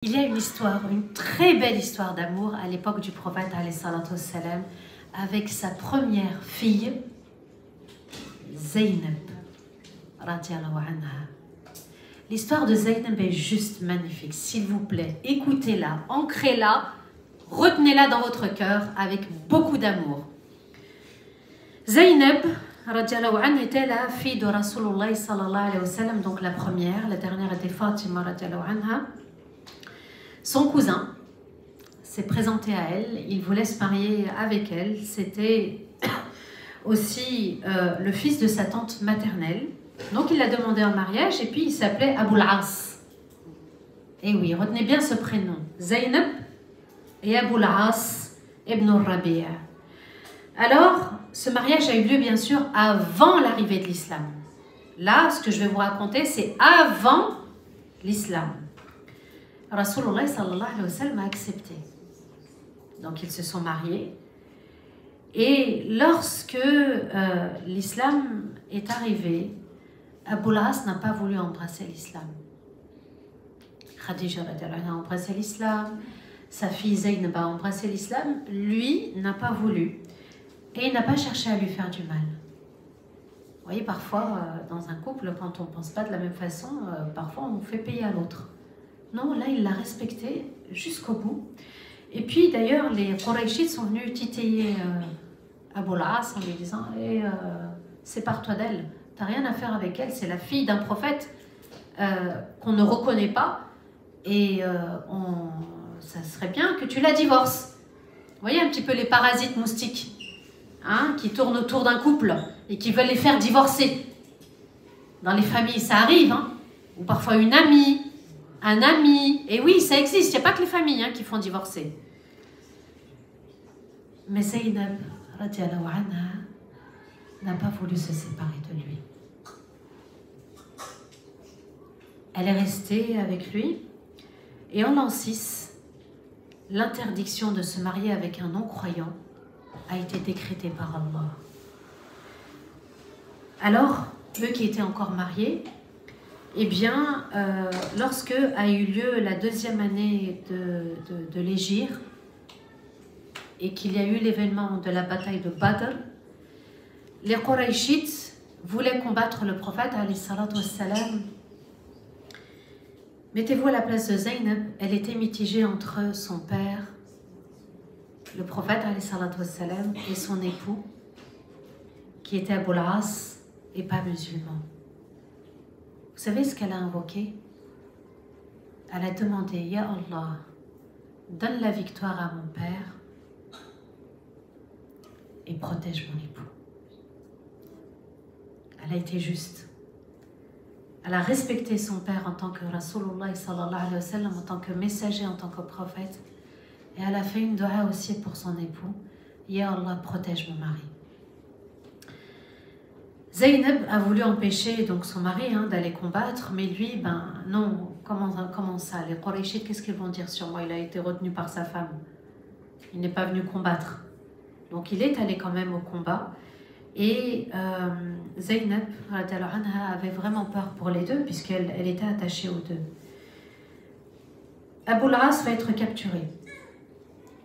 Il y a une histoire, une très belle histoire d'amour à l'époque du prophète salam, avec sa première fille, Zaynab. L'histoire de Zaynab est juste magnifique. S'il vous plaît, écoutez-la, ancrez-la, retenez-la dans votre cœur avec beaucoup d'amour. Zaynab était la fille de Rasulullah sallallahu alayhi wa sallam, donc la première, la dernière était Fatima radiallahu anha. Son cousin s'est présenté à elle, il voulait se marier avec elle. C'était aussi le fils de sa tante maternelle. Donc il l'a demandé en mariage et puis il s'appelait Abul As. Et oui, retenez bien ce prénom, Zaynab et Abul As ibn al-Rabi'. Alors, ce mariage a eu lieu bien sûr avant l'arrivée de l'islam. Là, ce que je vais vous raconter, c'est avant l'islam. Rasulullah sallallahu alayhi wa sallam a accepté. Donc ils se sont mariés. Et lorsque l'islam est arrivé, Abul As n'a pas voulu embrasser l'islam. Khadija a embrassé l'islam, sa fille Zaynab a embrassé l'islam, lui n'a pas voulu. Et il n'a pas cherché à lui faire du mal. Vous voyez, parfois, dans un couple, quand on ne pense pas de la même façon, parfois on fait payer à l'autre. Non, là, il l'a respecté jusqu'au bout. Et puis, d'ailleurs, les Qurayshites sont venus titiller Abul As en lui disant « Sépare-toi d'elle, tu n'as rien à faire avec elle, c'est la fille d'un prophète qu'on ne reconnaît pas, et ça serait bien que tu la divorces. » Vous voyez un petit peu les parasites moustiques qui tournent autour d'un couple et qui veulent les faire divorcer. Dans les familles, ça arrive, ou parfois une amie, un ami, et oui, ça existe, il n'y a pas que les familles qui font divorcer. Mais Zaynab, radiallahu anha, n'a pas voulu se séparer de lui. Elle est restée avec lui, et en l'an 6, l'interdiction de se marier avec un non-croyant a été décrétée par Allah. Alors, eux qui étaient encore mariés, eh bien, lorsque a eu lieu la deuxième année de l'Hégire et qu'il y a eu l'événement de la bataille de Badr, les Qurayshites voulaient combattre le prophète, alayhi salatu wassalam. Mettez-vous à la place de Zaynab, elle était mitigée entre son père, le prophète, alayhi salatu wassalam, et son époux, qui était Abul As et pas musulman. Vous savez ce qu'elle a invoqué? Elle a demandé, Ya Allah, donne la victoire à mon père et protège mon époux. Elle a été juste. Elle a respecté son père en tant que Rasulullah sallallahu alayhi wa sallam, en tant que messager, en tant que prophète. Et elle a fait une dua aussi pour son époux. Ya Allah, protège mon mari. Zaynab a voulu empêcher donc son mari d'aller combattre, mais lui, non, comment ça? Les Qurayshites, qu'est-ce qu'ils vont dire sur moi? Il a été retenu par sa femme. Il n'est pas venu combattre. Donc il est allé quand même au combat. Et Zaynab avait vraiment peur pour les deux, puisqu'elle était attachée aux deux. Abul As va être capturé.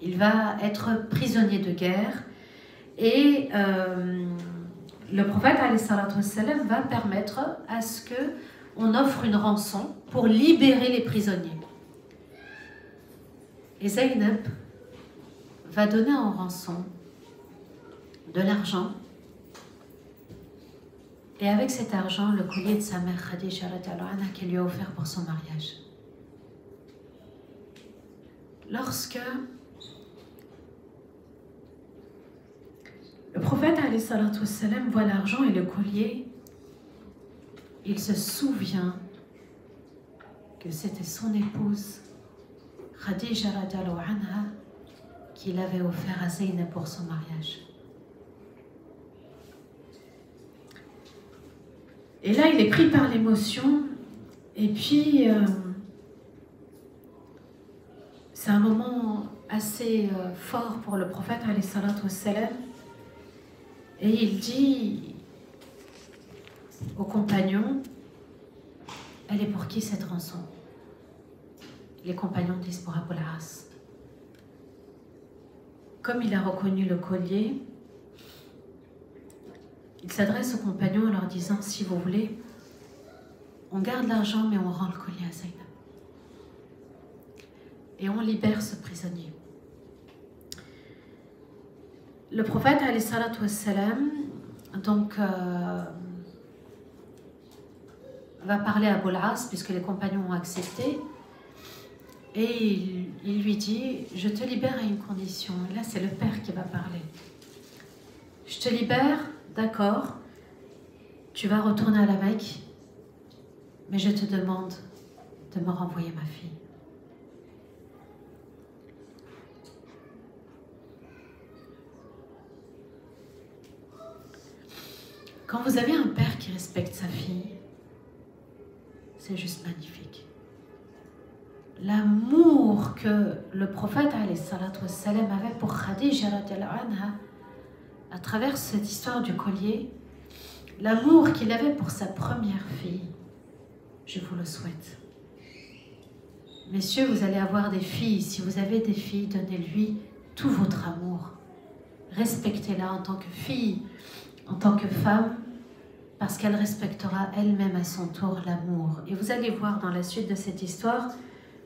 Il va être prisonnier de guerre. Et le prophète ﷺ va permettre à ce qu'on offre une rançon pour libérer les prisonniers. Et Zaynab va donner en rançon de l'argent. Et avec cet argent, le collier de sa mère Khadija qu'elle lui a offert pour son mariage. Lorsque le prophète ﷺ voit l'argent et le collier, il se souvient que c'était son épouse Khadija anha qui l'avait offert à Zaynab pour son mariage. Et là, il est pris par l'émotion, et puis c'est un moment assez fort pour le prophète ﷺ. Et il dit aux compagnons, elle est pour qui cette rançon? les compagnons disent pour Abu al-As. Comme il a reconnu le collier, il s'adresse aux compagnons en leur disant, si vous voulez, on garde l'argent mais on rend le collier à Zaynab. Et on libère ce prisonnier. Le prophète, alayhi salatu wassalam, donc, va parler à Abu al-As, puisque les compagnons ont accepté, et il lui dit, je te libère à une condition. Et là, c'est le père qui va parler. Je te libère, d'accord, tu vas retourner à la Mecque, mais je te demande de me renvoyer ma fille. Quand vous avez un père qui respecte sa fille, c'est juste magnifique. L'amour que le prophète alayhi salatu wassalam avait pour Khadija radiallahu anha, à travers cette histoire du collier, l'amour qu'il avait pour sa première fille, je vous le souhaite. Messieurs, vous allez avoir des filles. Si vous avez des filles, donnez-lui tout votre amour. Respectez-la en tant que fille, en tant que femme, parce qu'elle respectera elle-même à son tour l'amour. Et vous allez voir dans la suite de cette histoire,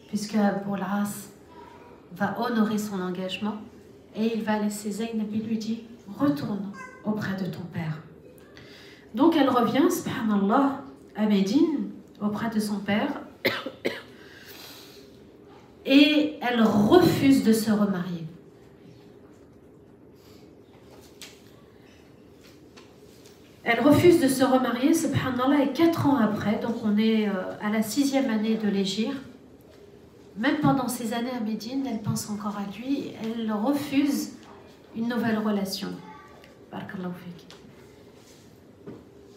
puisque Abu al-As va honorer son engagement et il va laisser Zaynab et lui dit « Retourne auprès de ton père ». Donc elle revient, subhanallah, à Médine, auprès de son père, et elle refuse de se remarier. Elle refuse de se remarier, subhanallah, et 4 ans après, donc on est à la 6e année de l'hégire, même pendant ces années à Médine, elle pense encore à lui, elle refuse une nouvelle relation. Barakallahu fik.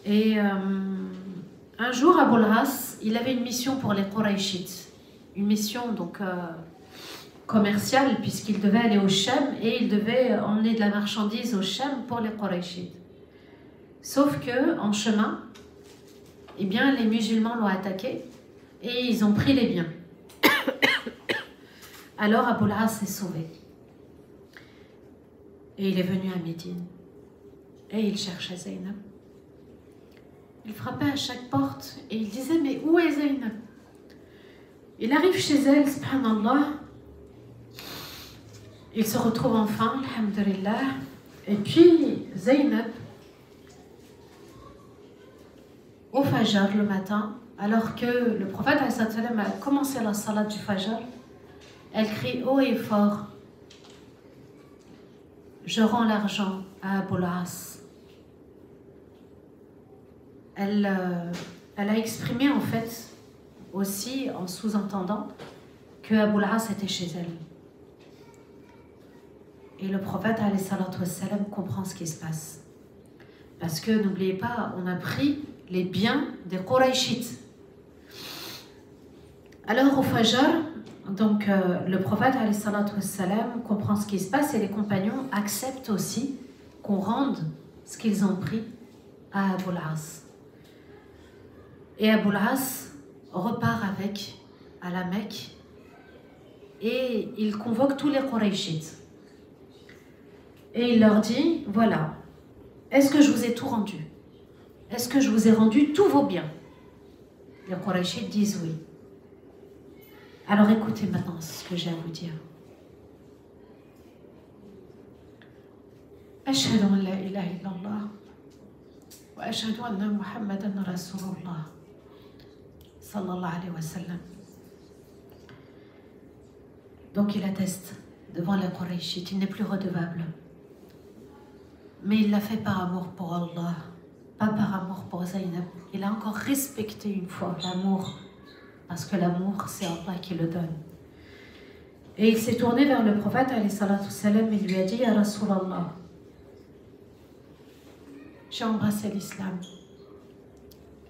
Et un jour, Abu al-As, il avait une mission pour les Qurayshites, une mission donc commerciale, puisqu'il devait aller au Sham et il devait emmener de la marchandise au Sham pour les Qurayshites. Sauf que en chemin, eh bien, les musulmans l'ont attaqué et ils ont pris les biens. Alors Abu al-As s'est sauvé. Et il est venu à Médine. Et il cherchait Zaynab. Il frappait à chaque porte et il disait, mais où est Zaynab? Il arrive chez elle, subhanallah. Il se retrouve enfin, alhamdulillah. Et puis Zaynab, au Fajr le matin, alors que le prophète a commencé la salat du Fajr, elle crie haut et fort, je rends l'argent à Abu al-As. Elle a exprimé en fait aussi en sous-entendant que Abu al-As était chez elle. Et le prophète alayhi salatu wassalam comprend ce qui se passe. Parce que n'oubliez pas, on a pris les biens des Qurayshites. Alors au Fajr, donc le prophète alayhi salatu wassalam comprend ce qui se passe et les compagnons acceptent aussi qu'on rende ce qu'ils ont pris à Abu al-As. Et Abu al-As repart avec à la Mecque et il convoque tous les Qurayshites. Et il leur dit, voilà, est-ce que je vous ai tout rendu? Est-ce que je vous ai rendu tous vos biens? Les Qurayshites disent oui. Alors écoutez maintenant ce que j'ai à vous dire. Ashhadu an la ilaha illallah wa ashhadu anna Muhammadan Rasulullah sallallahu alayhi wa sallam. Donc il atteste devant les Qurayshites, il n'est plus redevable. Mais il l'a fait par amour pour Allah, pas par amour pour Zaynab. Il a encore respecté une fois l'amour, parce que l'amour, c'est Allah qui le donne. Et il s'est tourné vers le prophète, alayhi salatu wassalam, et lui a dit, Ya Rasulallah, j'ai embrassé l'islam.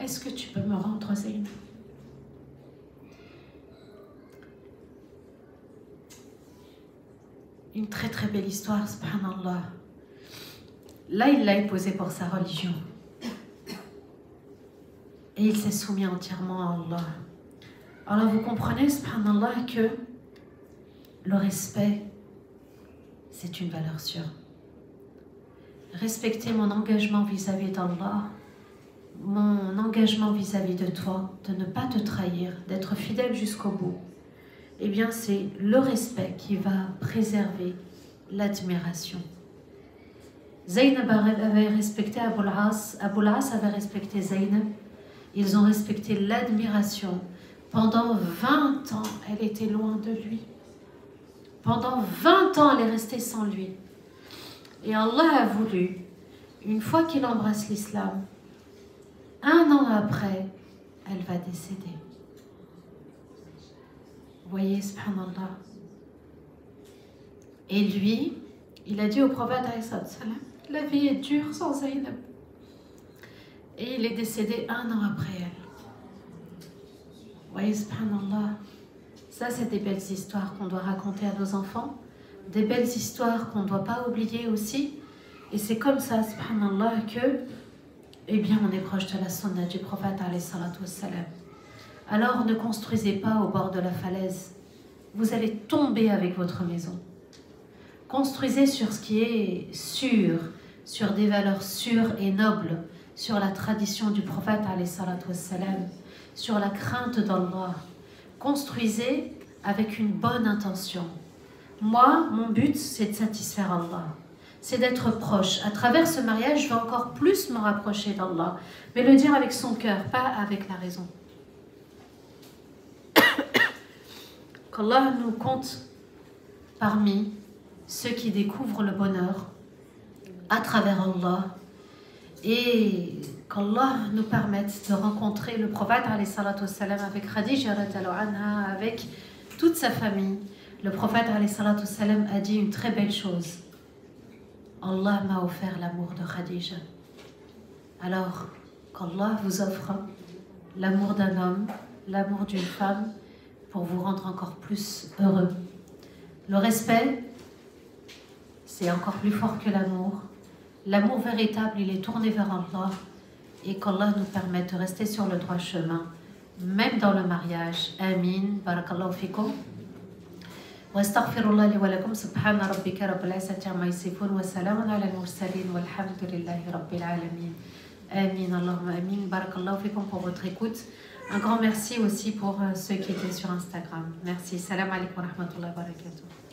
Est-ce que tu peux me rendre Zaynab? Une très très belle histoire, subhanallah. Là, il l'a épousée pour sa religion. Et il s'est soumis entièrement à Allah. Alors vous comprenez, subhanallah, que le respect, c'est une valeur sûre. Respecter mon engagement vis-à-vis d'Allah, mon engagement vis-à-vis de toi, de ne pas te trahir, d'être fidèle jusqu'au bout, eh bien c'est le respect qui va préserver l'admiration. Zaynab avait respecté Abu al-As, Abu al-As avait respecté Zaynab, ils ont respecté l'admiration. Pendant 20 ans, elle était loin de lui. Pendant 20 ans, elle est restée sans lui. Et Allah a voulu, une fois qu'il embrasse l'islam, 1 an après, elle va décéder. Vous voyez, subhanallah. Et lui, il a dit au prophète, la vie est dure sans Zaynab. Et il est décédé 1 an après elle. Vous voyez, subhanallah. Ça, c'est des belles histoires qu'on doit raconter à nos enfants. Des belles histoires qu'on ne doit pas oublier aussi. Et c'est comme ça, subhanallah, que, eh bien, on est proche de la sunna du prophète, alayhi salatu wassalam. Alors, ne construisez pas au bord de la falaise. Vous allez tomber avec votre maison. Construisez sur ce qui est sûr, sur des valeurs sûres et nobles, sur la tradition du prophète, alayhi salatu wassalam, sur la crainte d'Allah. Construisez avec une bonne intention. Moi, mon but, c'est de satisfaire Allah. C'est d'être proche. À travers ce mariage, je vais encore plus me rapprocher d'Allah. Mais le dire avec son cœur, pas avec la raison. Qu'Allah nous compte parmi ceux qui découvrent le bonheur à travers Allah. Et qu'Allah nous permette de rencontrer le prophète alayhi salatu wassalam avec Khadija radhiyallahu anha, avec toute sa famille. Le prophète alayhi salatu wassalam a dit une très belle chose. Allah m'a offert l'amour de Khadija. Alors qu'Allah vous offre l'amour d'un homme, l'amour d'une femme, pour vous rendre encore plus heureux. Le respect, c'est encore plus fort que l'amour. L'amour véritable, il est tourné vers Allah. Et qu'Allah nous permette de rester sur le droit chemin, même dans le mariage. Amin. Barakallahu fikum. واستغفر الله لي ولكم سبحان ربك رب العزة عما يصفون وسلام على المرسلين والحمد لله رب العالمين. Amin. Allahumma amin. Barakallahu fikum pour votre écoute. Un grand merci aussi pour ceux qui étaient sur Instagram. Merci. Salam alaikum wa rahmatullahi wa barakatuh.